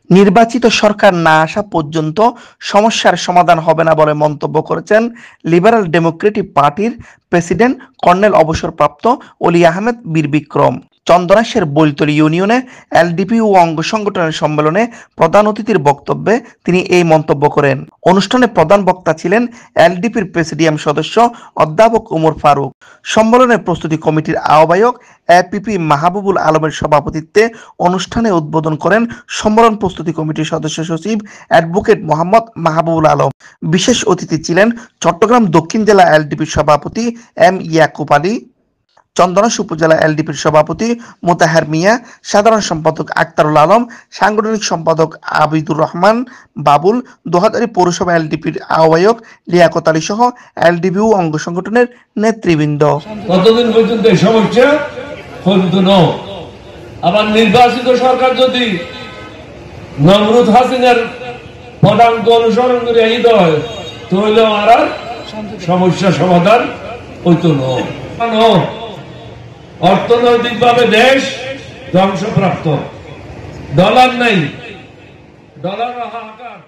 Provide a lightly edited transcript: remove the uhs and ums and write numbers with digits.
নির্বাচিত সরকার না আসা পর্যন্ত সমস্যার সমাধান হবে না বলে মন্তব্য করেছেন লিবারেল ডেমোক্রেটিক পার্টির প্রেসিডেন্ট কর্নেল অবসরপ্রাপ্ত অলি আহমেদ বীর বিক্রম। চন্দনাইশের বৈলতলী ইউনিয়নে এলডিপি ও অঙ্গ সংগঠনের সম্মেলনে প্রধান অতিথির বক্তব্যে তিনি এই মন্তব্য করেন। অনুষ্ঠানে প্রধান বক্তা ছিলেন এলডিপির প্রেসিডিয়াম সদস্য অধ্যাপক ওমর ফারুক। সম্মেলনের প্রস্তুতি কমিটির আহ্বায়ক এপিপি মাহবুবুল আলমের সভাপতিত্বে অনুষ্ঠানে উদ্বোধন করেন সম্মেলন প্রস্তুতি কমিটির সদস্য সচিব অ্যাডভোকেট মোহাম্মদ মাহবুবুল আলম। বিশেষ অতিথি ছিলেন চট্টগ্রাম দক্ষিণ জেলা এলডিপির সভাপতি এম ইয়াকুব আলী, চন্দনাইশ উপজেলা এলডিপির সভাপতি মোতাহের মিয়া, সাধারণ সম্পাদক আক্তারুল আলম, সাংগঠনিক সম্পাদক আবিদুর রহমান বাবুল, দোহাজারী পৌরসভা এলডিপির আহ্বায়ক লিয়াকত আলী সহ এলডিপি ও অঙ্গ সংগঠনের নেতৃবৃন্দ। কতদিন পর্যন্ত এই সমস্যা হতো না? আবার নির্বাচিত সরকার যদি নমরুদ হাসিনার পদাঙ্ক অনুসরণ করে এই হয় তাহলে আর সমস্যা সমাধান হইতো না। অর্থনৈতিকভাবে দেশ ধ্বংসপ্রাপ্ত, ডলার নাই, ডলার হাহাকার।